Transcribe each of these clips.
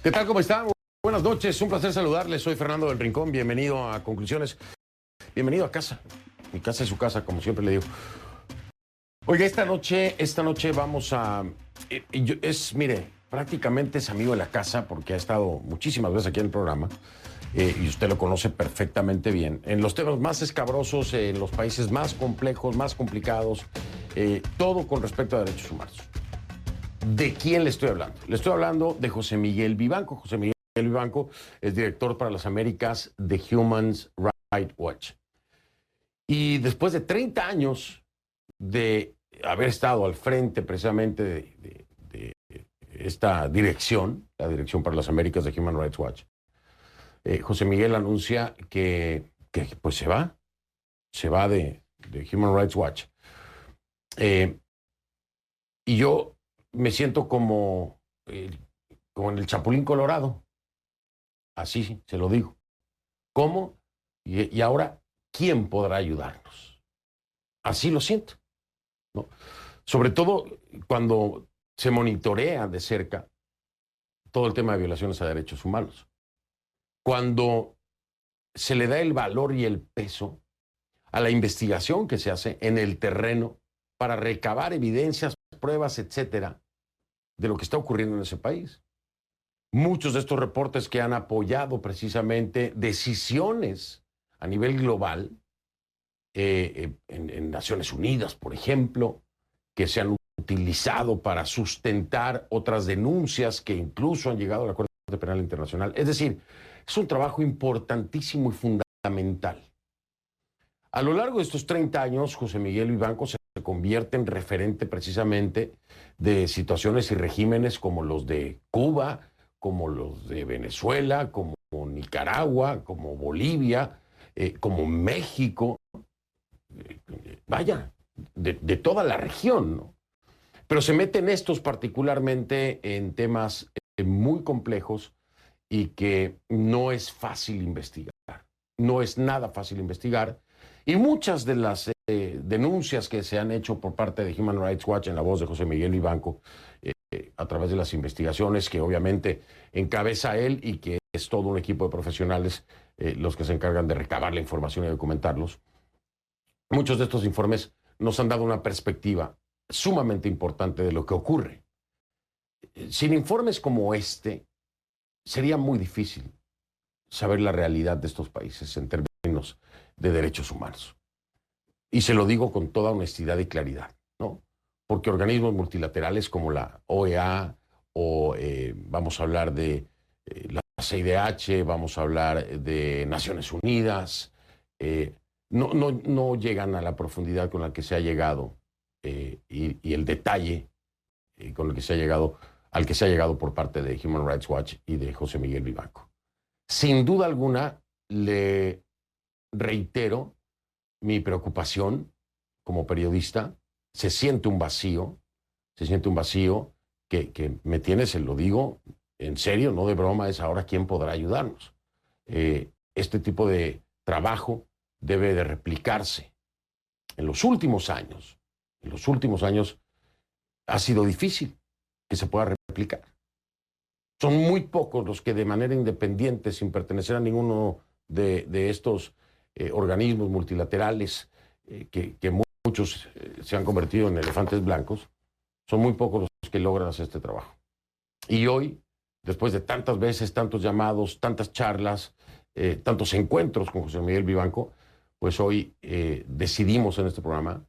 ¿Qué tal? ¿Cómo están? Buenas noches, un placer saludarles. Soy Fernando del Rincón, bienvenido a Conclusiones. Bienvenido a casa. Mi casa es su casa, como siempre le digo. Oiga, esta noche vamos a... mire, prácticamente es amigo de la casa porque ha estado muchísimas veces aquí en el programa y usted lo conoce perfectamente bien. En los temas más escabrosos, en los países más complejos, más complicados, todo con respecto a derechos humanos. ¿De quién le estoy hablando? Le estoy hablando de José Miguel Vivanco. José Miguel Vivanco es director para las Américas de Human Rights Watch. Y después de 30 años de haber estado al frente precisamente de esta dirección, la Dirección para las Américas de Human Rights Watch, José Miguel anuncia que pues se va de Human Rights Watch. Y yo me siento como en el Chapulín Colorado. Así se lo digo. ¿Cómo? Y ahora, ¿quién podrá ayudarnos? Así lo siento, ¿no? Sobre todo cuando se monitorea de cerca todo el tema de violaciones a derechos humanos. Cuando se le da el valor y el peso a la investigación que se hace en el terreno para recabar evidencias, pruebas, etcétera, de lo que está ocurriendo en ese país. Muchos de estos reportes que han apoyado precisamente decisiones a nivel global, en Naciones Unidas, por ejemplo, que se han utilizado para sustentar otras denuncias que incluso han llegado a la Corte Penal Internacional. Es decir, es un trabajo importantísimo y fundamental. A lo largo de estos 30 años, José Miguel Vivanco se convierte en referente precisamente de situaciones y regímenes como los de Cuba, como los de Venezuela, como Nicaragua, como Bolivia, como México, vaya, de toda la región, ¿no? Pero se meten estos particularmente en temas muy complejos y que no es fácil investigar. No es nada fácil investigar. Y muchas de las denuncias que se han hecho por parte de Human Rights Watch en la voz de José Miguel Vivanco, a través de las investigaciones que obviamente encabeza él y que es todo un equipo de profesionales los que se encargan de recabar la información y documentarlos. Muchos de estos informes nos han dado una perspectiva sumamente importante de lo que ocurre. Sin informes como este, sería muy difícil saber la realidad de estos países en términos de derechos humanos. Y se lo digo con toda honestidad y claridad, ¿no? Porque organismos multilaterales como la OEA o vamos a hablar de la CIDH, vamos a hablar de Naciones Unidas, no llegan a la profundidad con la que se ha llegado y el detalle con el que se ha llegado, al que se ha llegado por parte de Human Rights Watch y de José Miguel Vivanco. Sin duda alguna, le reitero mi preocupación como periodista. Se siente un vacío que me tiene, se lo digo en serio, no de broma, es ahora quién podrá ayudarnos. Este tipo de trabajo debe de replicarse. En los últimos años ha sido difícil que se pueda replicar. Son muy pocos los que de manera independiente, sin pertenecer a ninguno de estos organismos multilaterales que muchos se han convertido en elefantes blancos, son muy pocos los que logran hacer este trabajo. Y hoy, después de tantas veces, tantos llamados, tantas charlas, tantos encuentros con José Miguel Vivanco, pues hoy decidimos en este programa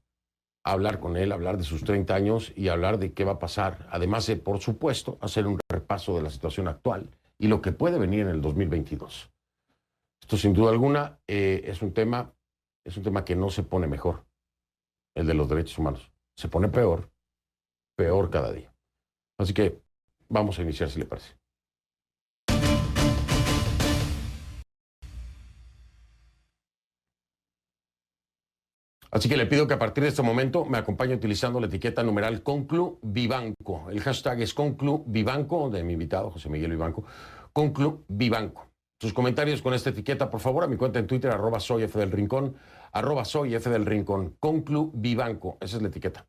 hablar con él, hablar de sus 30 años y hablar de qué va a pasar. Además de, por supuesto, hacer un repaso de la situación actual y lo que puede venir en el 2022. Esto, sin duda alguna, es un tema que no se pone mejor, el de los derechos humanos. Se pone peor cada día. Así que vamos a iniciar, si le parece. Así que le pido que a partir de este momento me acompañe utilizando la etiqueta numeral ConcluVivanco. El hashtag es ConcluVivanco, de mi invitado José Miguel Vivanco. ConcluVivanco. Sus comentarios con esta etiqueta, por favor, a mi cuenta en Twitter, @soyfdelrincón, @soyfdelrincón. ConcluVivanco, esa es la etiqueta.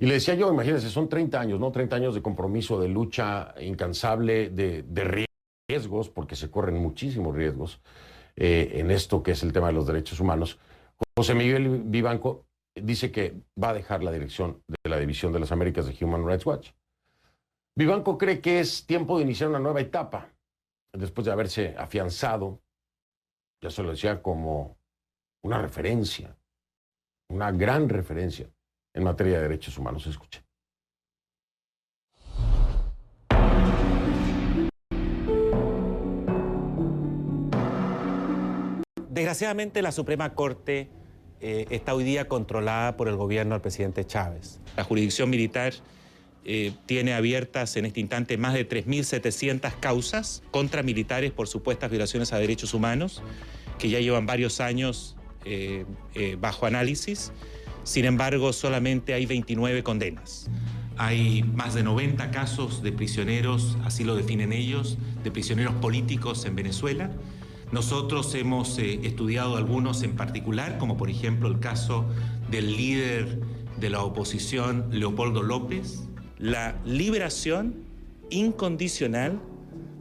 Y le decía yo, imagínense, son 30 años, ¿no? 30 años de compromiso, de lucha incansable, de riesgos, porque se corren muchísimos riesgos en esto que es el tema de los derechos humanos. José Miguel Vivanco dice que va a dejar la dirección de la División de las Américas de Human Rights Watch. Vivanco cree que es tiempo de iniciar una nueva etapa, después de haberse afianzado, ya se lo decía, como una referencia, una gran referencia en materia de derechos humanos. Escuchen. Desgraciadamente, la Suprema Corte está hoy día controlada por el gobierno del presidente Chávez. La jurisdicción militar tiene abiertas en este instante más de 3.700 causas contra militares por supuestas violaciones a derechos humanos, que ya llevan varios años bajo análisis. Sin embargo, solamente hay 29 condenas. Hay más de 90 casos de prisioneros, así lo definen ellos, de prisioneros políticos en Venezuela. Nosotros hemos estudiado algunos en particular, como por ejemplo el caso del líder de la oposición, Leopoldo López, la liberación incondicional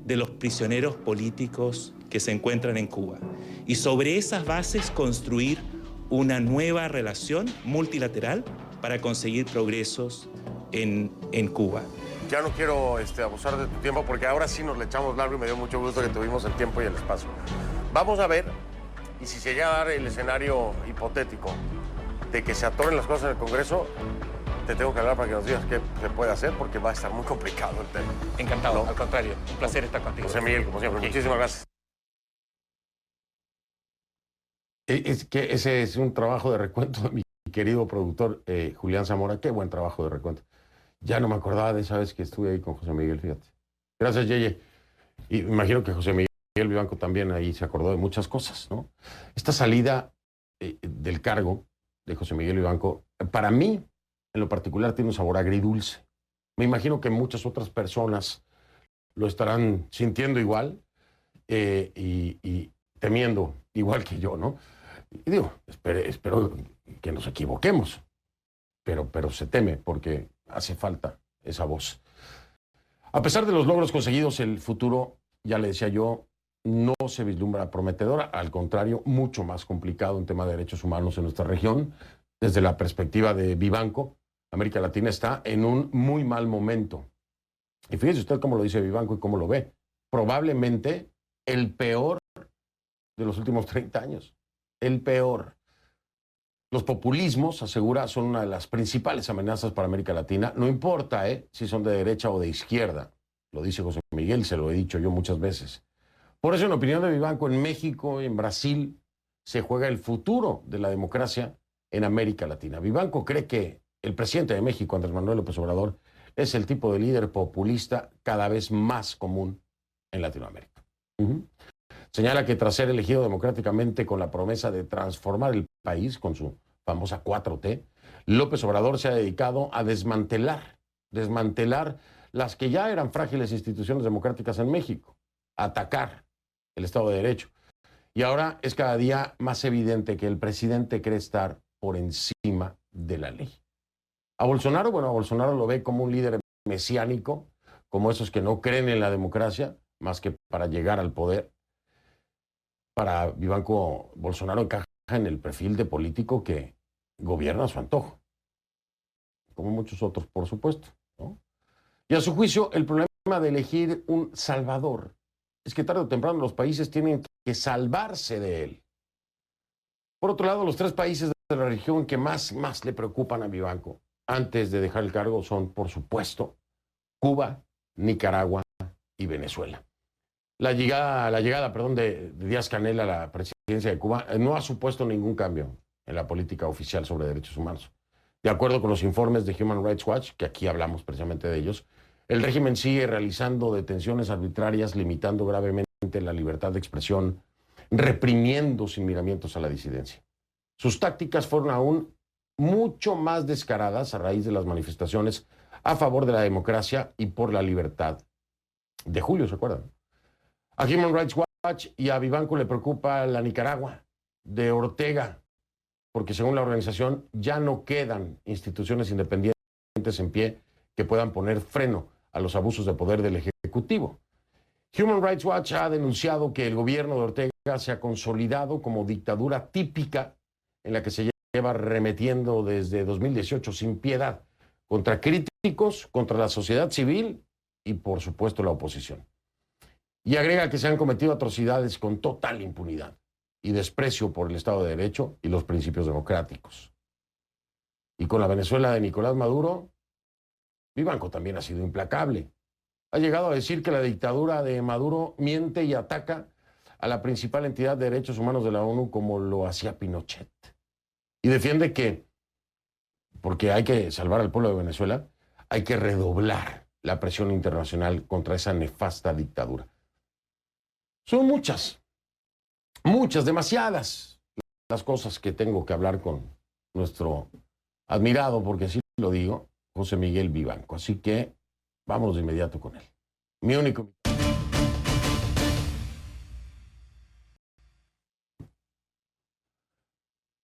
de los prisioneros políticos que se encuentran en Cuba. Y sobre esas bases construir una nueva relación multilateral para conseguir progresos en Cuba. Ya no quiero abusar de tu tiempo porque ahora sí nos le echamos largo y me dio mucho gusto que tuvimos el tiempo y el espacio. Vamos a ver, y si se llega a dar el escenario hipotético de que se atoren las cosas en el Congreso, te tengo que hablar para que nos digas qué se puede hacer porque va a estar muy complicado el tema. Encantado, ¿no? Al contrario, un placer estar contigo. José Miguel, como siempre, muchísimas gracias. Es que ese es un trabajo de recuento de mi querido productor Julián Zamora. Qué buen trabajo de recuento. Ya no me acordaba de esa vez que estuve ahí con José Miguel, fíjate. Gracias, Yeye. Y imagino que José Miguel Vivanco también ahí se acordó de muchas cosas, ¿no? Esta salida del cargo de José Miguel Vivanco, para mí, en lo particular, tiene un sabor agridulce. Me imagino que muchas otras personas lo estarán sintiendo igual y temiendo igual que yo, ¿no? Y digo, espero que nos equivoquemos, pero se teme porque hace falta esa voz. A pesar de los logros conseguidos, el futuro, ya le decía yo, no se vislumbra prometedor, al contrario, mucho más complicado en tema de derechos humanos en nuestra región. Desde la perspectiva de Vivanco, América Latina está en un muy mal momento. Y fíjese usted cómo lo dice Vivanco y cómo lo ve. Probablemente el peor de los últimos 30 años. El peor. Los populismos, asegura, son una de las principales amenazas para América Latina. No importa si son de derecha o de izquierda. Lo dice José Miguel, se lo he dicho yo muchas veces. Por eso, en opinión de Vivanco, en México, en Brasil, se juega el futuro de la democracia en América Latina. Vivanco cree que el presidente de México, Andrés Manuel López Obrador, es el tipo de líder populista cada vez más común en Latinoamérica. Señala que tras ser elegido democráticamente con la promesa de transformar el país con su famosa 4T, López Obrador se ha dedicado a desmantelar las que ya eran frágiles instituciones democráticas en México, a atacar el Estado de Derecho. Y ahora es cada día más evidente que el presidente cree estar por encima de la ley. A Bolsonaro lo ve como un líder mesiánico, como esos que no creen en la democracia, más que para llegar al poder. Para Vivanco, Bolsonaro encaja en el perfil de político que gobierna a su antojo, como muchos otros, por supuesto, ¿no? Y a su juicio, el problema de elegir un salvador es que tarde o temprano los países tienen que salvarse de él. Por otro lado, los tres países de la región que más le preocupan a Vivanco antes de dejar el cargo son, por supuesto, Cuba, Nicaragua y Venezuela. La llegada de Díaz-Canel a la presidencia de Cuba no ha supuesto ningún cambio en la política oficial sobre derechos humanos. De acuerdo con los informes de Human Rights Watch, que aquí hablamos precisamente de ellos, el régimen sigue realizando detenciones arbitrarias, limitando gravemente la libertad de expresión, reprimiendo sin miramientos a la disidencia. Sus tácticas fueron aún mucho más descaradas a raíz de las manifestaciones a favor de la democracia y por la libertad de julio, ¿se acuerdan? A Human Rights Watch y a Vivanco le preocupa la Nicaragua de Ortega, porque según la organización ya no quedan instituciones independientes en pie que puedan poner freno a los abusos de poder del Ejecutivo. Human Rights Watch ha denunciado que el gobierno de Ortega se ha consolidado como dictadura típica en la que se lleva remetiendo desde 2018 sin piedad contra críticos, contra la sociedad civil y, por supuesto, la oposición. Y agrega que se han cometido atrocidades con total impunidad y desprecio por el Estado de Derecho y los principios democráticos. Y con la Venezuela de Nicolás Maduro, Vivanco también ha sido implacable. Ha llegado a decir que la dictadura de Maduro miente y ataca a la principal entidad de derechos humanos de la ONU como lo hacía Pinochet. Y defiende que, porque hay que salvar al pueblo de Venezuela, hay que redoblar la presión internacional contra esa nefasta dictadura. Son muchas, demasiadas las cosas que tengo que hablar con nuestro admirado, porque así lo digo, José Miguel Vivanco. Así que vámonos de inmediato con él. Mi único...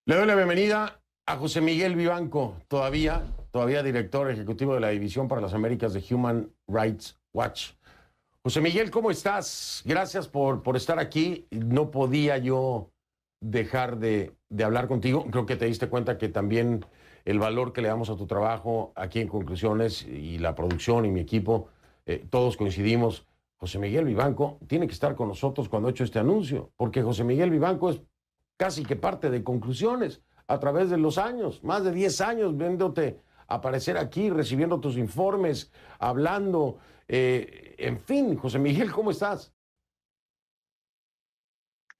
Le doy la bienvenida a José Miguel Vivanco, todavía director ejecutivo de la División para las Américas de Human Rights Watch. José Miguel, ¿cómo estás? Gracias por estar aquí. No podía yo dejar de hablar contigo. Creo que te diste cuenta que también el valor que le damos a tu trabajo aquí en Conclusiones y la producción y mi equipo, todos coincidimos. José Miguel Vivanco tiene que estar con nosotros cuando he hecho este anuncio, porque José Miguel Vivanco es casi que parte de Conclusiones a través de los años, más de 10 años viéndote aparecer aquí, recibiendo tus informes, hablando, en fin. José Miguel, ¿cómo estás?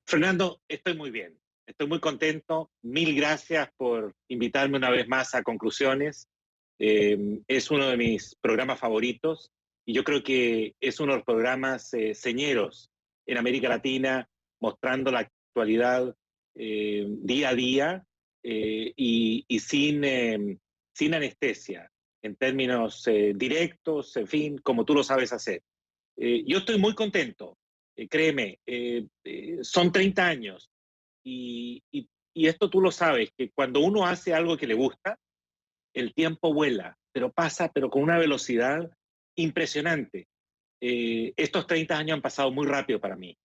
Fernando, estoy muy bien, estoy muy contento. Mil gracias por invitarme una vez más a Conclusiones. Es uno de mis programas favoritos y yo creo que es uno de los programas señeros en América Latina, mostrando la actualidad día a día y sin anestesia, en términos directos, en fin, como tú lo sabes hacer. Yo estoy muy contento, créeme, son 30 años y esto tú lo sabes, que cuando uno hace algo que le gusta, el tiempo vuela, pero pasa, pero con una velocidad impresionante. Estos 30 años han pasado muy rápido para mí.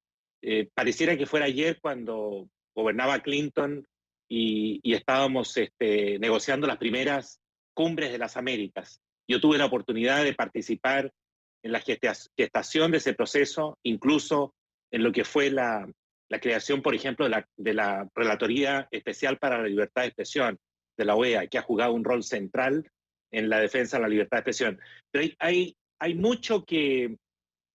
Pareciera que fuera ayer cuando gobernaba Clinton y estábamos negociando las primeras cumbres de las Américas. Yo tuve la oportunidad de participar en la gestación de ese proceso, incluso en lo que fue la creación, por ejemplo, de la Relatoría Especial para la Libertad de Expresión de la OEA, que ha jugado un rol central en la defensa de la libertad de expresión. Pero hay mucho que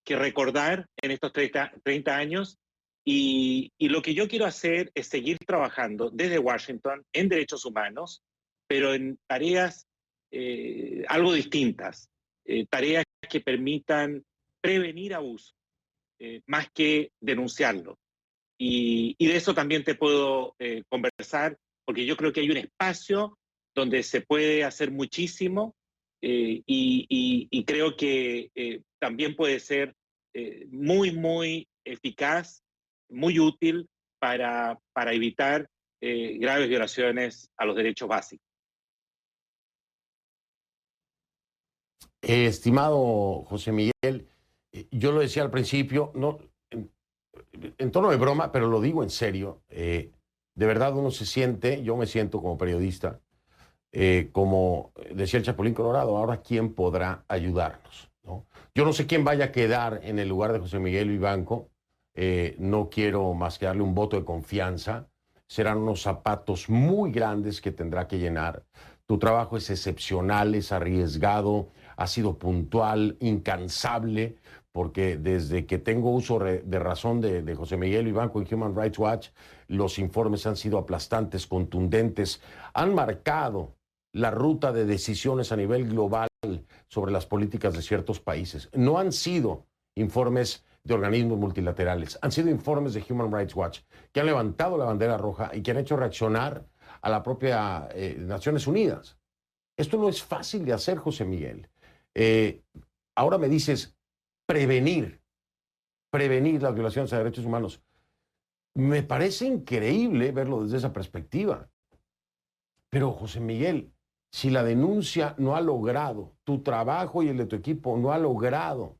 recordar en estos 30 años y lo que yo quiero hacer es seguir trabajando desde Washington en derechos humanos, pero en tareas algo distintas, tareas que permitan prevenir abuso, más que denunciarlo. Y de eso también te puedo conversar, porque yo creo que hay un espacio donde se puede hacer muchísimo y creo que también puede ser muy, muy eficaz, muy útil para evitar graves violaciones a los derechos básicos. Estimado José Miguel, yo lo decía al principio, no, en tono de broma, pero lo digo en serio. De verdad uno se siente, yo me siento como periodista, como decía el Chapulín Colorado, ahora ¿quién podrá ayudarnos? ¿No? Yo no sé quién vaya a quedar en el lugar de José Miguel Vivanco. No quiero más que darle un voto de confianza. Serán unos zapatos muy grandes que tendrá que llenar. Tu trabajo es excepcional, es arriesgado, ha sido puntual, incansable, porque desde que tengo uso de razón de José Miguel Vivanco en Human Rights Watch, los informes han sido aplastantes, contundentes, han marcado la ruta de decisiones a nivel global sobre las políticas de ciertos países. No han sido informes de organismos multilaterales, han sido informes de Human Rights Watch que han levantado la bandera roja y que han hecho reaccionar a la propia Naciones Unidas. Esto no es fácil de hacer, José Miguel. Ahora me dices prevenir las violaciones a derechos humanos. Me parece increíble verlo desde esa perspectiva. Pero, José Miguel, si la denuncia no ha logrado, tu trabajo y el de tu equipo no ha logrado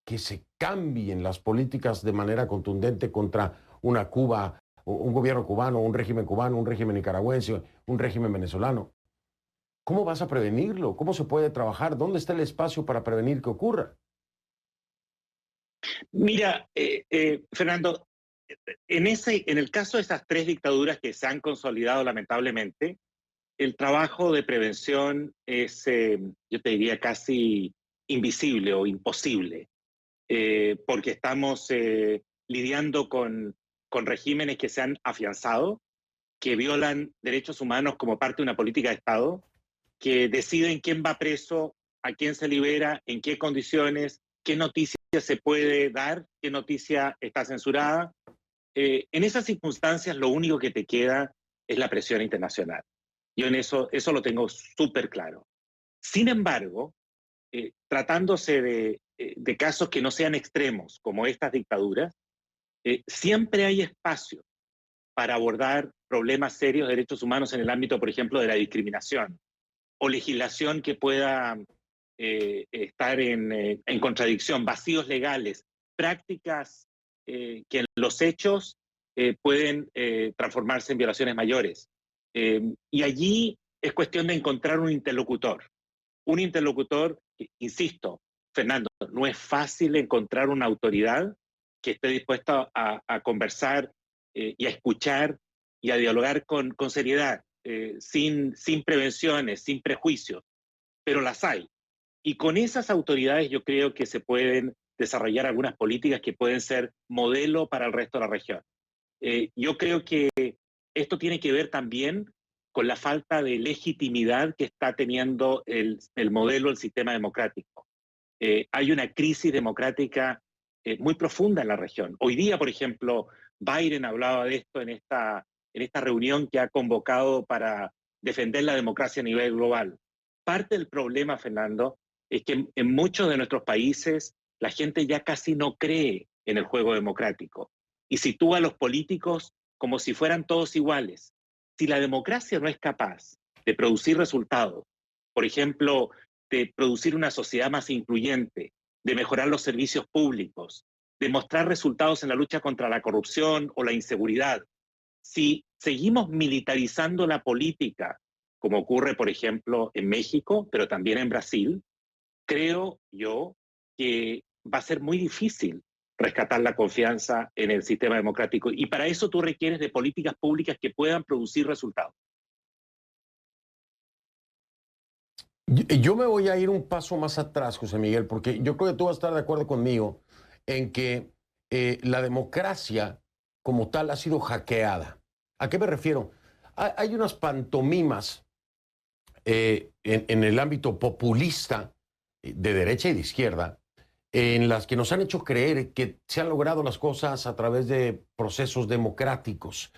que se cambien las políticas de manera contundente contra una Cuba, un gobierno cubano, un régimen nicaragüense, un régimen venezolano, ¿cómo vas a prevenirlo? ¿Cómo se puede trabajar? ¿Dónde está el espacio para prevenir que ocurra? Mira, Fernando, en el caso de esas tres dictaduras que se han consolidado lamentablemente, el trabajo de prevención es, yo te diría, casi invisible o imposible, porque estamos lidiando con regímenes que se han afianzado, que violan derechos humanos como parte de una política de Estado, que deciden quién va preso, a quién se libera, en qué condiciones, qué noticia se puede dar, qué noticia está censurada. En esas circunstancias lo único que te queda es la presión internacional. Yo en eso lo tengo súper claro. Sin embargo, tratándose de casos que no sean extremos, como estas dictaduras, siempre hay espacio para abordar problemas serios de derechos humanos en el ámbito, por ejemplo, de la discriminación o legislación que pueda estar en contradicción, vacíos legales, prácticas que en los hechos pueden transformarse en violaciones mayores. Y allí es cuestión de encontrar un interlocutor que, insisto, Fernando, no es fácil encontrar una autoridad que esté dispuesta a conversar y a escuchar y a dialogar con seriedad, sin prevenciones, sin prejuicios, pero las hay. Y con esas autoridades yo creo que se pueden desarrollar algunas políticas que pueden ser modelo para el resto de la región. Yo creo que esto tiene que ver también con la falta de legitimidad que está teniendo el modelo, el sistema democrático. Hay una crisis democrática muy profunda en la región. Hoy día, por ejemplo, Biden hablaba de esto en esta reunión que ha convocado para defender la democracia a nivel global. Parte del problema, Fernando, es que en muchos de nuestros países la gente ya casi no cree en el juego democrático y sitúa a los políticos como si fueran todos iguales. Si la democracia no es capaz de producir resultados, por ejemplo, de producir una sociedad más incluyente, de mejorar los servicios públicos, de mostrar resultados en la lucha contra la corrupción o la inseguridad, si seguimos militarizando la política, como ocurre, por ejemplo, en México, pero también en Brasil, creo yo que va a ser muy difícil rescatar la confianza en el sistema democrático. Y para eso tú requieres de políticas públicas que puedan producir resultados. Yo me voy a ir un paso más atrás, José Miguel, porque yo creo que tú vas a estar de acuerdo conmigo en que la democracia como tal ha sido hackeada. ¿A qué me refiero? Hay unas pantomimas en el ámbito populista de derecha y de izquierda en las que nos han hecho creer que se han logrado las cosas a través de procesos democráticos.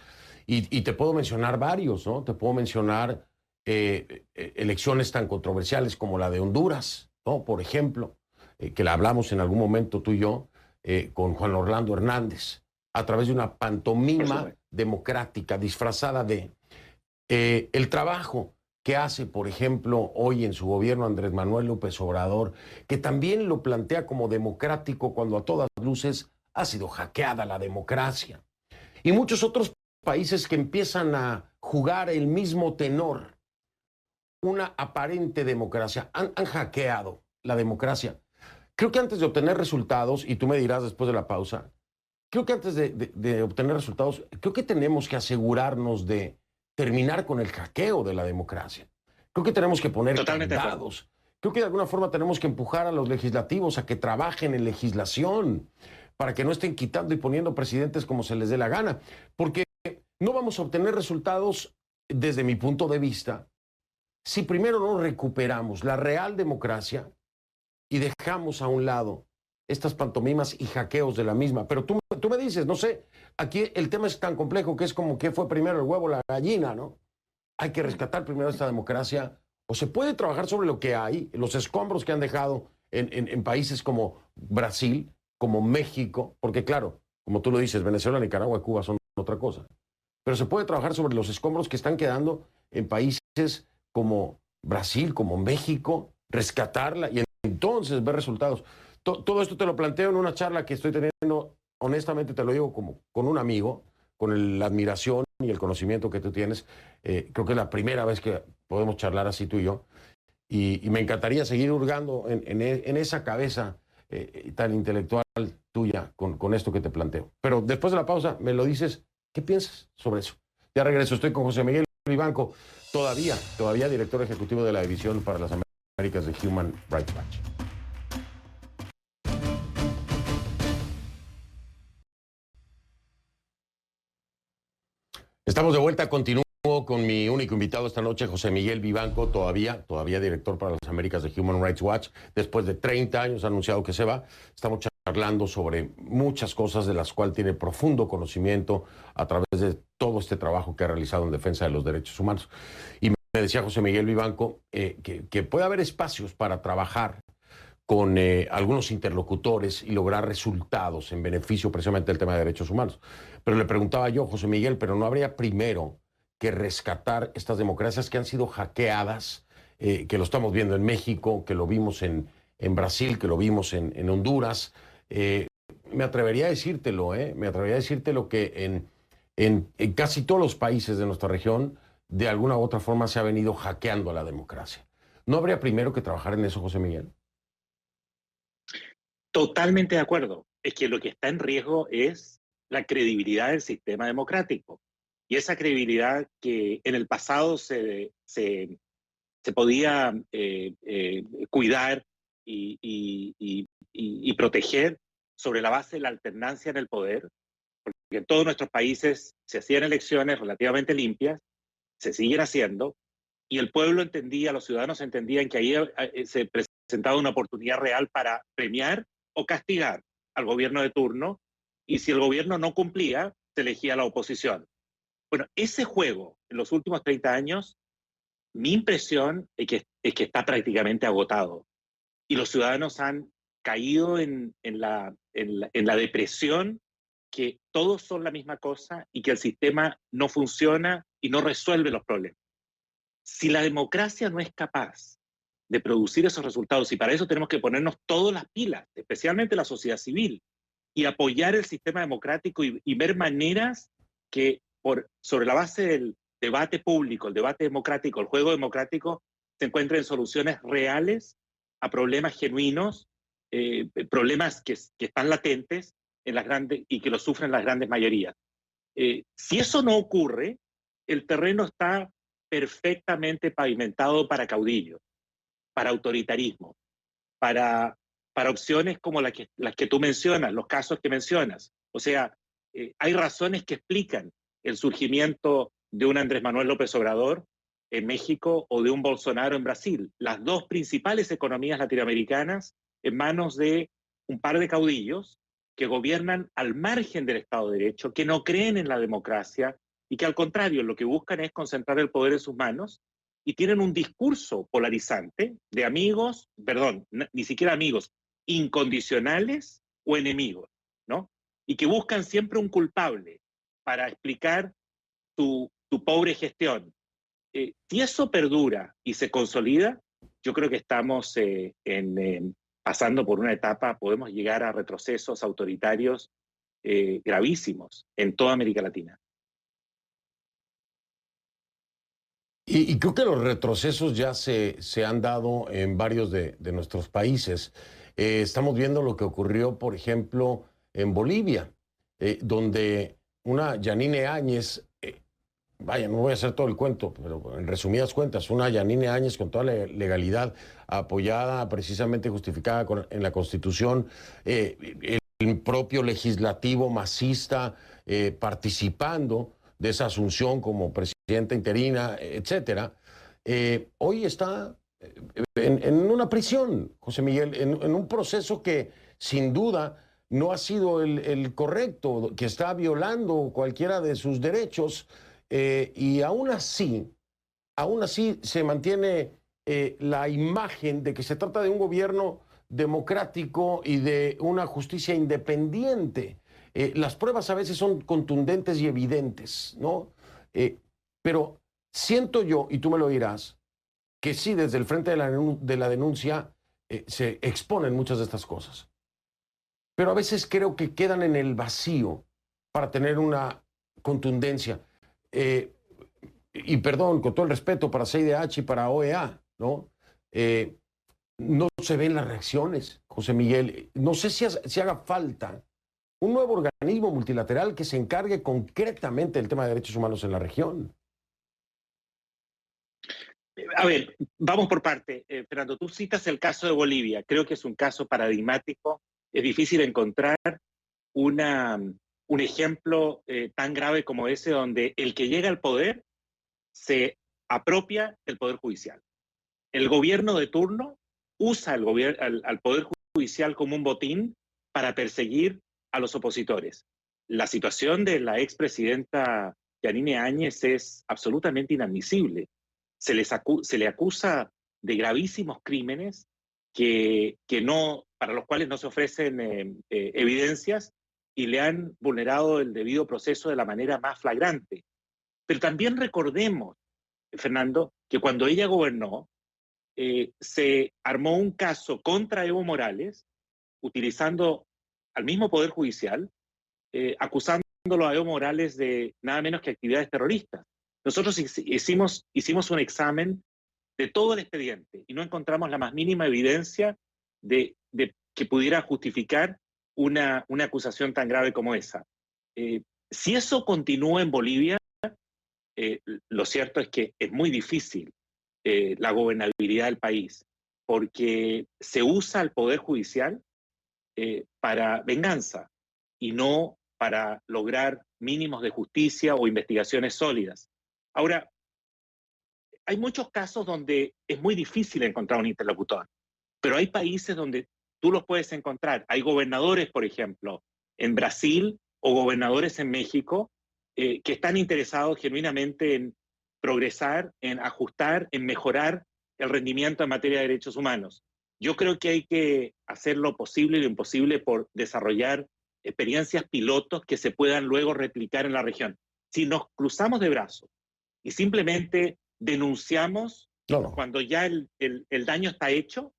Y te puedo mencionar varios, ¿no? Te puedo mencionar elecciones tan controversiales como la de Honduras, ¿no? Por ejemplo, que la hablamos en algún momento tú y yo, con Juan Orlando Hernández, a través de una pantomima democrática disfrazada de el trabajo que hace, por ejemplo, hoy en su gobierno Andrés Manuel López Obrador, que también lo plantea como democrático cuando a todas luces ha sido hackeada la democracia. Y muchos otros países que empiezan a jugar el mismo tenor, una aparente democracia, han hackeado la democracia. Creo que antes de obtener resultados, y tú me dirás después de la pausa, creo que antes de obtener resultados, creo que tenemos que asegurarnos de terminar con el hackeo de la democracia. Creo que tenemos que poner candados. Creo que de alguna forma tenemos que empujar a los legislativos a que trabajen en legislación para que no estén quitando y poniendo presidentes como se les dé la gana. Porque no vamos a obtener resultados, desde mi punto de vista, si primero no recuperamos la real democracia y dejamos a un lado estas pantomimas y hackeos de la misma. Pero tú me dices, no sé, aquí el tema es tan complejo que es como que fue primero el huevo o la gallina, ¿no? Hay que rescatar primero esta democracia, o se puede trabajar sobre lo que hay, los escombros que han dejado en países como Brasil, como México, porque claro, como tú lo dices, Venezuela, Nicaragua y Cuba son otra cosa. Pero se puede trabajar sobre los escombros que están quedando en países como Brasil como México, rescatarla y entonces ver resultados. Todo esto te lo planteo en una charla que estoy teniendo, honestamente te lo digo como con un amigo, con la admiración y el conocimiento que tú tienes. Creo que es la primera vez que podemos charlar así tú y yo. Y me encantaría seguir hurgando en esa cabeza tan intelectual tuya con esto que te planteo. Pero después de la pausa me lo dices, ¿qué piensas sobre eso? Ya regreso, estoy con José Miguel Vivanco, todavía director ejecutivo de la División para las Américas de Human Rights Watch. Estamos de vuelta, continúo con mi único invitado esta noche, José Miguel Vivanco, todavía director para las Américas de Human Rights Watch. Después de 30 años ha anunciado que se va. Estamos charlando sobre muchas cosas de las cuales tiene profundo conocimiento a través de todo este trabajo que ha realizado en defensa de los derechos humanos. Y me decía José Miguel Vivanco que puede haber espacios para trabajar con algunos interlocutores y lograr resultados en beneficio precisamente del tema de derechos humanos. Pero le preguntaba yo, José Miguel, ¿pero no habría primero que rescatar estas democracias que han sido hackeadas, que lo estamos viendo en México, que lo vimos en Brasil, que lo vimos en Honduras? Me atrevería a decírtelo, me atrevería a decírtelo que en casi todos los países de nuestra región, de alguna u otra forma se ha venido hackeando a la democracia. ¿No habría primero que trabajar en eso, José Miguel? Totalmente de acuerdo. Es que lo que está en riesgo es la credibilidad del sistema democrático. Y esa credibilidad que en el pasado se podía cuidar y proteger sobre la base de la alternancia en el poder, porque en todos nuestros países se hacían elecciones relativamente limpias, se siguen haciendo, y el pueblo entendía, los ciudadanos entendían que ahí se presentaba una oportunidad real para premiar o castigar al gobierno de turno, y si el gobierno no cumplía, se elegía a la oposición. Bueno, ese juego en los últimos 30 años, mi impresión es que está prácticamente agotado. Y los ciudadanos han caído en la depresión que todos son la misma cosa y que el sistema no funciona y no resuelve los problemas. Si la democracia no es capaz de producir esos resultados, y para eso tenemos que ponernos todas las pilas, especialmente la sociedad civil, y apoyar el sistema democrático y ver maneras que sobre la base del debate público, el debate democrático, el juego democrático, se encuentren soluciones reales a problemas genuinos, problemas que están latentes en las grandes y que lo sufren las grandes mayorías. Si eso no ocurre, el terreno está perfectamente pavimentado para caudillos, para autoritarismo, para opciones como las que tú mencionas, los casos que mencionas. O sea, hay razones que explican el surgimiento de un Andrés Manuel López Obrador en México o de un Bolsonaro en Brasil. Las dos principales economías latinoamericanas en manos de un par de caudillos que gobiernan al margen del Estado de Derecho, que no creen en la democracia y que al contrario lo que buscan es concentrar el poder en sus manos y tienen un discurso polarizante de amigos, perdón, ni siquiera amigos, incondicionales o enemigos, ¿no? Y que buscan siempre un culpable para explicar tu pobre gestión. Si eso perdura y se consolida, yo creo que estamos pasando por una etapa, podemos llegar a retrocesos autoritarios gravísimos en toda América Latina. Y creo que los retrocesos ya se han dado en varios de nuestros países. Estamos viendo lo que ocurrió, por ejemplo, en Bolivia, donde una Yanine Áñez, vaya, no voy a hacer todo el cuento, pero en resumidas cuentas, una Yanine Áñez con toda la legalidad, apoyada, precisamente justificada en la Constitución, el propio legislativo masista participando de esa asunción como presidenta interina, etcétera, hoy está en una prisión, José Miguel, en un proceso que sin duda no ha sido el correcto, que está violando cualquiera de sus derechos, y aún así se mantiene la imagen de que se trata de un gobierno democrático y de una justicia independiente. Las pruebas a veces son contundentes y evidentes, ¿no? Pero siento yo, y tú me lo dirás, que sí, desde el frente de la denuncia se exponen muchas de estas cosas. Pero a veces creo que quedan en el vacío para tener una contundencia. Y perdón, con todo el respeto para CIDH y para OEA, ¿no? No se ven las reacciones, José Miguel. No sé si haga falta un nuevo organismo multilateral que se encargue concretamente del tema de derechos humanos en la región. A ver, vamos por parte. Fernando, tú citas el caso de Bolivia. Creo que es un caso paradigmático. Es difícil encontrar un ejemplo tan grave como ese, donde el que llega al poder se apropia del Poder Judicial. El gobierno de turno usa al Poder Judicial como un botín para perseguir a los opositores. La situación de la expresidenta Yanine Áñez es absolutamente inadmisible. Se le acusa de gravísimos crímenes para los cuales no se ofrecen evidencias, y le han vulnerado el debido proceso de la manera más flagrante. Pero también recordemos, Fernando, que cuando ella gobernó, se armó un caso contra Evo Morales, utilizando al mismo Poder Judicial, acusándolo a Evo Morales de nada menos que actividades terroristas. Nosotros hicimos un examen de todo el expediente y no encontramos la más mínima evidencia de que pudiera justificar una acusación tan grave como esa. Si eso continúa en Bolivia, lo cierto es que es muy difícil la gobernabilidad del país, porque se usa el Poder Judicial para venganza y no para lograr mínimos de justicia o investigaciones sólidas. Ahora, hay muchos casos donde es muy difícil encontrar un interlocutor, pero hay países donde tú los puedes encontrar. Hay gobernadores, por ejemplo, en Brasil o gobernadores en México que están interesados genuinamente en progresar, en ajustar, en mejorar el rendimiento en materia de derechos humanos. Yo creo que hay que hacer lo posible y lo imposible por desarrollar experiencias pilotos que se puedan luego replicar en la región. Si nos cruzamos de brazos y simplemente denunciamos cuando ya el daño está hecho,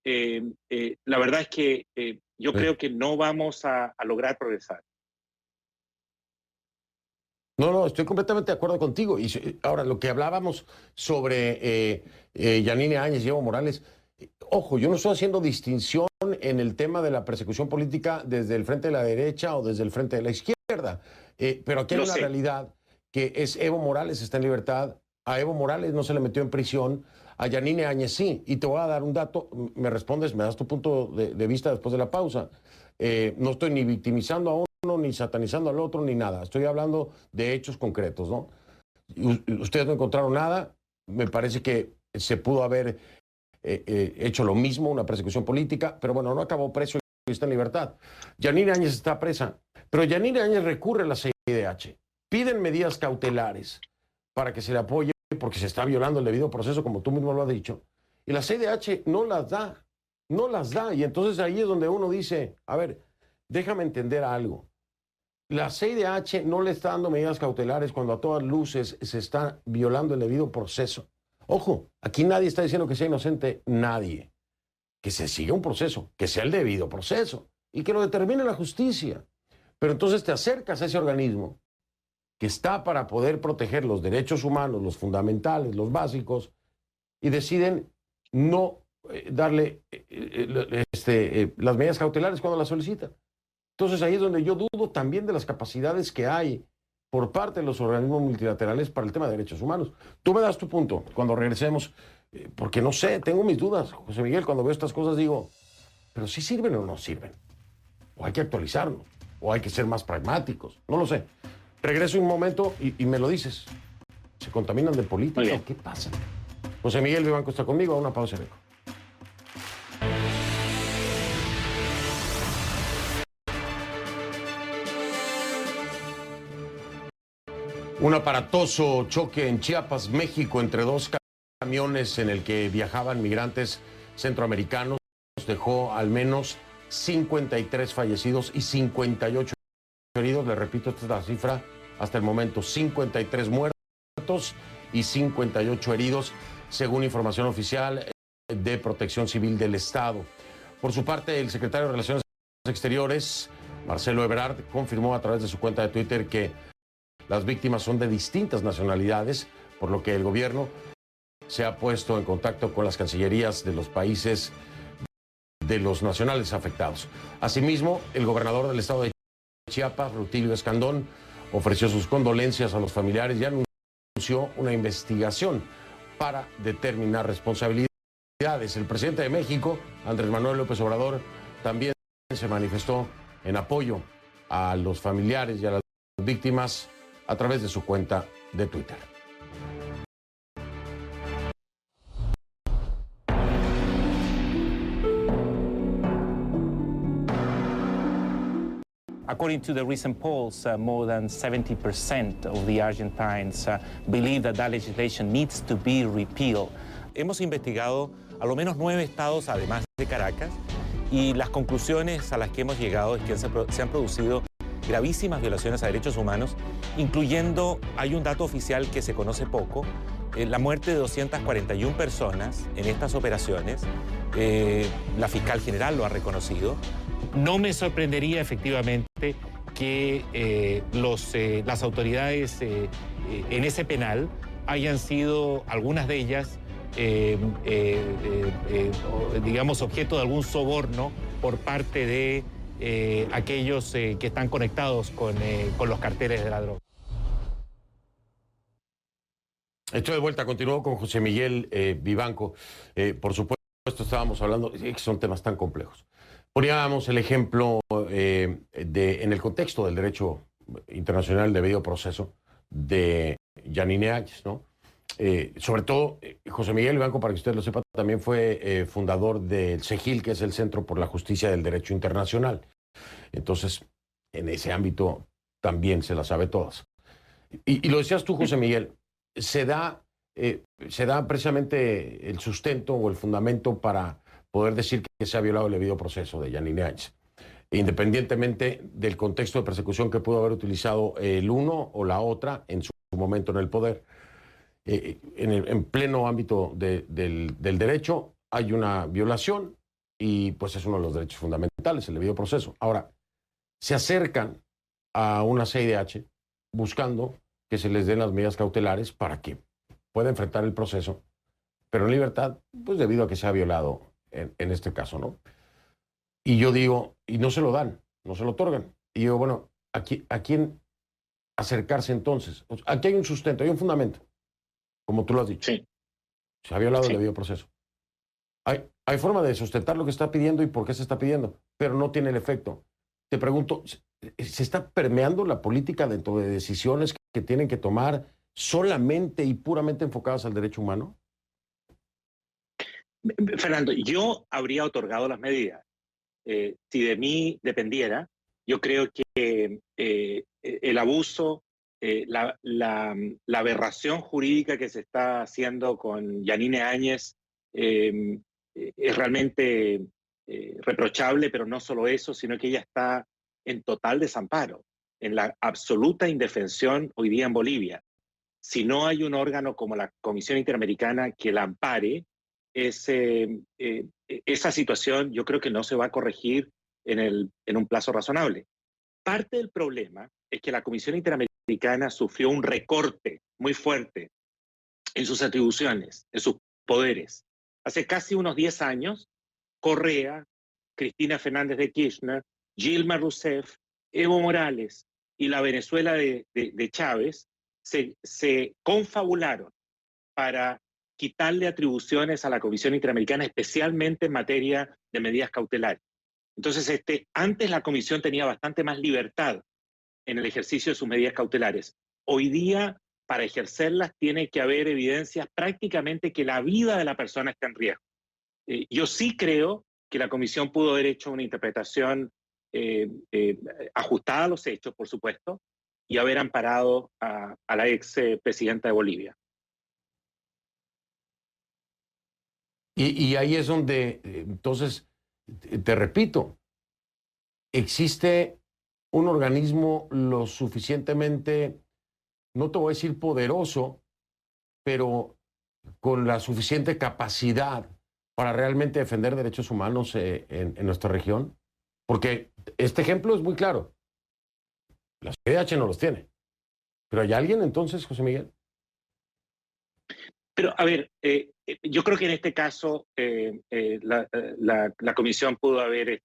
la verdad es que yo creo que no vamos a lograr progresar. No, estoy completamente de acuerdo contigo. Y ahora, lo que hablábamos sobre Yanine Áñez y Evo Morales, ojo, yo no estoy haciendo distinción en el tema de la persecución política desde el frente de la derecha o desde el frente de la izquierda. Pero aquí hay una realidad que es Evo Morales está en libertad, a Evo Morales no se le metió en prisión, a Yanine Áñez sí. Y te voy a dar un dato, me respondes, me das tu punto de vista después de la pausa. No estoy ni victimizando a uno, ni satanizando al otro, ni nada. Estoy hablando de hechos concretos, ¿no? Ustedes no encontraron nada. Me parece que se pudo haber hecho lo mismo, una persecución política, pero bueno, no acabó preso y está en libertad. Yanine Áñez está presa, pero Yanine Áñez recurre a la CIDH. Piden medidas cautelares para que se le apoye porque se está violando el debido proceso, como tú mismo lo has dicho. Y la CIDH no las da. No las da. Y entonces ahí es donde uno dice, a ver, déjame entender algo. La CIDH no le está dando medidas cautelares cuando a todas luces se está violando el debido proceso. Ojo, aquí nadie está diciendo que sea inocente, nadie. Que se siga un proceso, que sea el debido proceso y que lo determine la justicia. Pero entonces te acercas a ese organismo que está para poder proteger los derechos humanos, los fundamentales, los básicos, y deciden no darle las medidas cautelares cuando las solicitan. Entonces ahí es donde yo dudo también de las capacidades que hay por parte de los organismos multilaterales para el tema de derechos humanos. Tú me das tu punto cuando regresemos, porque no sé, tengo mis dudas, José Miguel, cuando veo estas cosas digo, pero sí sirven o no sirven, o hay que actualizarlo, o hay que ser más pragmáticos, no lo sé. Regreso un momento y me lo dices. ¿Se contaminan de política o qué pasa? José Miguel Vivanco está conmigo, a una pausa. Un aparatoso choque en Chiapas, México, entre dos camiones en el que viajaban migrantes centroamericanos dejó al menos 53 fallecidos y 58 heridos. Le repito, esta es la cifra hasta el momento: 53 muertos y 58 heridos. según información oficial de Protección Civil del Estado. Por su parte, el secretario de Relaciones Exteriores, Marcelo Ebrard, confirmó a través de su cuenta de Twitter que las víctimas son de distintas nacionalidades, por lo que el gobierno se ha puesto en contacto con las cancillerías de los países de los nacionales afectados. Asimismo, el gobernador del estado de Chiapas, Rutilio Escandón, ofreció sus condolencias a los familiares y anunció una investigación para determinar responsabilidades. El presidente de México, Andrés Manuel López Obrador, también se manifestó en apoyo a los familiares y a las víctimas a través de su cuenta de Twitter. According to the recent polls, more than 70% of the Argentines believe that legislation needs to be repealed. Hemos investigado a lo menos 9 estados, además de Caracas, y las conclusiones a las que hemos llegado es que se han producido gravísimas violaciones a derechos humanos, incluyendo, hay un dato oficial que se conoce poco, la muerte de 241 personas en estas operaciones. La fiscal general lo ha reconocido. No me sorprendería efectivamente que las autoridades en ese penal hayan sido, algunas de ellas, digamos, objeto de algún soborno por parte de aquellos que están conectados con los carteles de la droga. Estoy de vuelta, continuó con José Miguel Vivanco. Por supuesto, estábamos hablando, que son temas tan complejos. Poníamos el ejemplo en el contexto del derecho internacional de debido proceso de Yanine Áñez, ¿no? Sobre todo, José Miguel Vivanco, para que usted lo sepa, también fue fundador del CEGIL, que es el Centro por la Justicia del Derecho Internacional. Entonces, en ese ámbito también se las sabe todas. Y lo decías tú, José Miguel, se da precisamente el sustento o el fundamento para poder decir que se ha violado el debido proceso de Yanine Áñez, independientemente del contexto de persecución que pudo haber utilizado el uno o la otra en su momento en el poder. En pleno ámbito del derecho hay una violación y pues es uno de los derechos fundamentales, el debido proceso. Ahora, se acercan a una CIDH buscando que se les den las medidas cautelares para que pueda enfrentar el proceso, pero en libertad, pues debido a que se ha violado en este caso, ¿no? Y yo digo, y no se lo dan, no se lo otorgan. Y yo, bueno, ¿a quién acercarse entonces? Aquí hay un sustento, hay un fundamento, como tú lo has dicho. Sí. Se ha violado Sí. el debido proceso. Hay forma de sustentar lo que está pidiendo y por qué se está pidiendo, pero no tiene el efecto. Te pregunto, ¿se está permeando la política dentro de decisiones que tienen que tomar solamente y puramente enfocadas al derecho humano? Fernando, yo habría otorgado las medidas. Si de mí dependiera, yo creo que el abuso, la aberración jurídica que se está haciendo con Yanine Áñez es realmente reprochable, pero no solo eso, sino que ella está en total desamparo, en la absoluta indefensión hoy día en Bolivia. Si no hay un órgano como la Comisión Interamericana que la ampare, esa situación yo creo que no se va a corregir en un plazo razonable. Parte del problema es que la Comisión Interamericana sufrió un recorte muy fuerte en sus atribuciones, en sus poderes. Hace casi unos 10 años, Correa, Cristina Fernández de Kirchner, Dilma Rousseff, Evo Morales y la Venezuela de Chávez se confabularon para quitarle atribuciones a la Comisión Interamericana, especialmente en materia de medidas cautelares. Entonces, antes la Comisión tenía bastante más libertad en el ejercicio de sus medidas cautelares. Hoy día, para ejercerlas, tiene que haber evidencias prácticamente que la vida de la persona está en riesgo. Yo sí creo que la Comisión pudo haber hecho una interpretación ajustada a los hechos, por supuesto, y haber amparado a la ex presidenta de Bolivia. Y ahí es donde, entonces, te repito, existe un organismo lo suficientemente, no te voy a decir poderoso, pero con la suficiente capacidad para realmente defender derechos humanos en nuestra región? Porque este ejemplo es muy claro. La CIDH no los tiene. ¿Pero hay alguien entonces, José Miguel? Pero, a ver, yo creo que en este caso la comisión pudo haber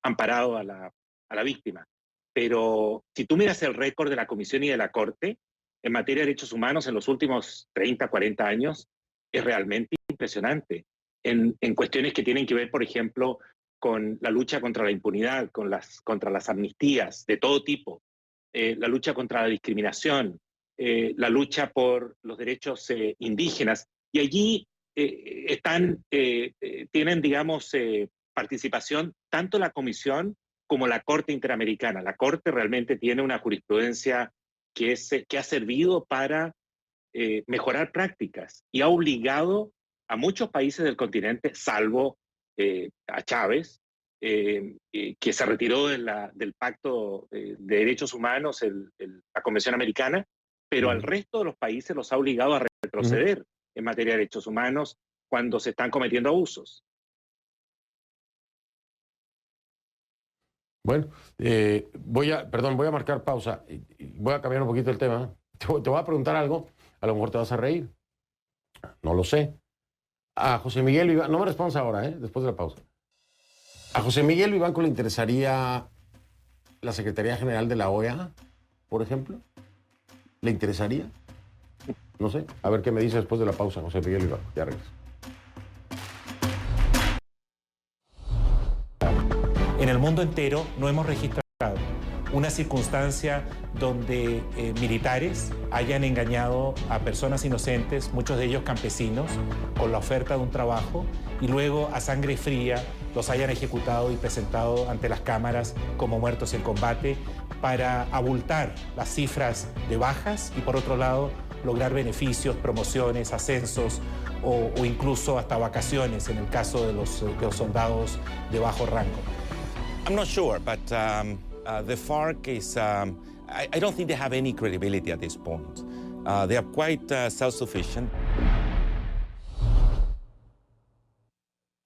amparado a la víctima. Pero si tú miras el récord de la comisión y de la Corte en materia de derechos humanos en los últimos 30, 40 años, es realmente impresionante. En cuestiones que tienen que ver, por ejemplo, con la lucha contra la impunidad, contra las amnistías de todo tipo, la lucha contra la discriminación, la lucha por los derechos indígenas. Y allí tienen, digamos, participación tanto la Comisión como la Corte Interamericana. La Corte realmente tiene una jurisprudencia que ha servido para mejorar prácticas y ha obligado a muchos países del continente, salvo a Chávez, que se retiró del Pacto de Derechos Humanos, la Convención Americana, pero al resto de los países los ha obligado a retroceder en materia de derechos humanos cuando se están cometiendo abusos. Bueno, voy a marcar pausa. Voy a cambiar un poquito el tema. Te voy a preguntar algo. A lo mejor te vas a reír. No lo sé. A José Miguel Vivanco, no me respondas ahora, después de la pausa. ¿A José Miguel Vivanco le interesaría la Secretaría General de la OEA, por ejemplo? ¿Le interesaría? No sé. A ver qué me dice después de la pausa, José Miguel Vivanco. Ya regreso. En el mundo entero no hemos registrado una circunstancia donde militares hayan engañado a personas inocentes, muchos de ellos campesinos, con la oferta de un trabajo y luego a sangre fría los hayan ejecutado y presentado ante las cámaras como muertos en combate para abultar las cifras de bajas y por otro lado lograr beneficios, promociones, ascensos o incluso hasta vacaciones en el caso de los soldados de bajo rango. I'm not sure, but the FARC is, I don't think they have any credibility at this point. They are quite self-sufficient.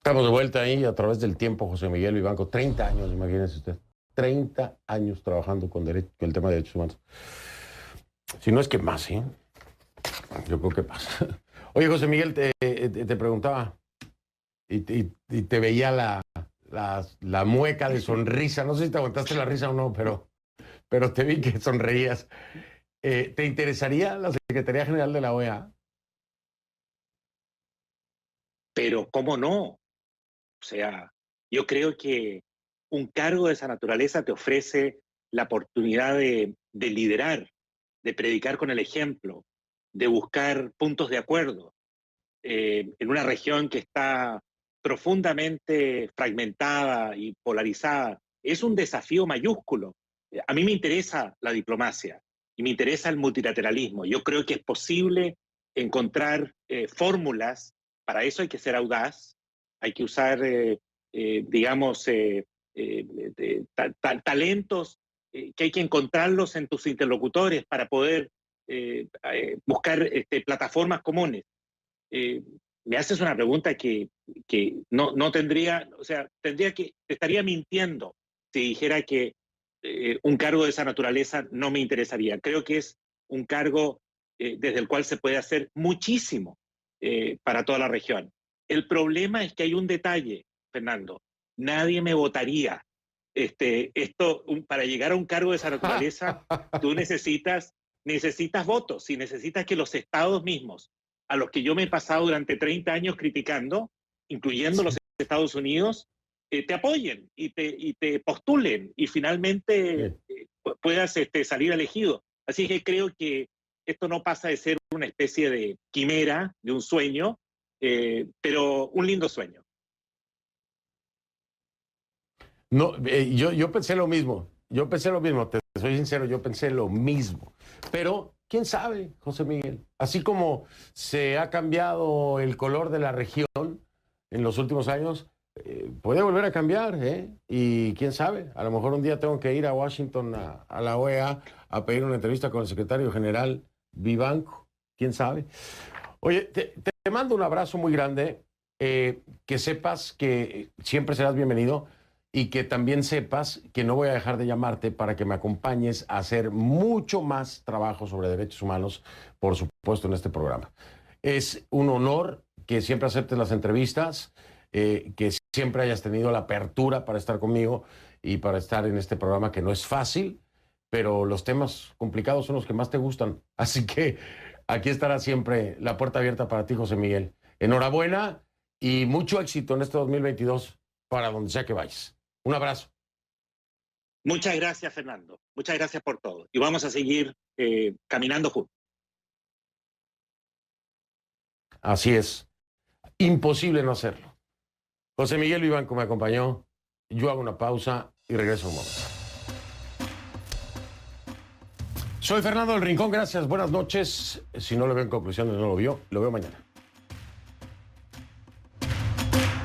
Estamos de vuelta ahí a través del tiempo, José Miguel Vivanco. 30 años, imagínese usted. 30 años trabajando con el tema de derechos humanos. Si no es que más, ¿sí? Yo creo que pasa. Oye, José Miguel, te preguntaba y te veía la mueca de sonrisa. No sé si te aguantaste la risa o no, pero te vi que sonreías. ¿Te interesaría la Secretaría General de la OEA? Pero, ¿cómo no? O sea, yo creo que un cargo de esa naturaleza te ofrece la oportunidad de liderar, de predicar con el ejemplo, de buscar puntos de acuerdo en una región que está profundamente fragmentada y polarizada. Es un desafío mayúsculo. A mí me interesa la diplomacia y me interesa el multilateralismo. Yo creo que es posible encontrar fórmulas. Para eso hay que ser audaz, hay que usar, digamos, talentos que hay que encontrarlos en tus interlocutores para poder buscar plataformas comunes. Me haces una pregunta que no tendría, o sea, te estaría mintiendo si dijera que un cargo de esa naturaleza no me interesaría. Creo que es un cargo desde el cual se puede hacer muchísimo para toda la región. El problema es que hay un detalle, Fernando. Nadie me votaría. Para llegar a un cargo de esa naturaleza, tú necesitas votos y necesitas que los estados mismos, a los que yo me he pasado durante 30 años criticando, incluyendo los Estados Unidos, te apoyen y te postulen y finalmente puedas salir elegido. Así que creo que esto no pasa de ser una especie de quimera, de un sueño, pero un lindo sueño. No, yo pensé lo mismo. Te soy sincero, yo pensé lo mismo. Pero, ¿quién sabe, José Miguel? Así como se ha cambiado el color de la región en los últimos años, puede volver a cambiar, Y quién sabe, a lo mejor un día tengo que ir a Washington, a la OEA, a pedir una entrevista con el secretario general Vivanco. ¿Quién sabe? Oye, te mando un abrazo muy grande, que sepas que siempre serás bienvenido y que también sepas que no voy a dejar de llamarte para que me acompañes a hacer mucho más trabajo sobre derechos humanos, por supuesto, en este programa. Es un honor que siempre aceptes las entrevistas, que siempre hayas tenido la apertura para estar conmigo y para estar en este programa que no es fácil, pero los temas complicados son los que más te gustan. Así que aquí estará siempre la puerta abierta para ti, José Miguel. Enhorabuena y mucho éxito en este 2022 para donde sea que vayas. Un abrazo. Muchas gracias, Fernando. Muchas gracias por todo. Y vamos a seguir caminando juntos. Así es. Imposible no hacerlo. José Miguel Vivanco me acompañó. Yo hago una pausa y regreso un momento. Soy Fernando del Rincón, gracias, buenas noches. Si no lo veo en conclusiones, no lo vio, lo veo mañana.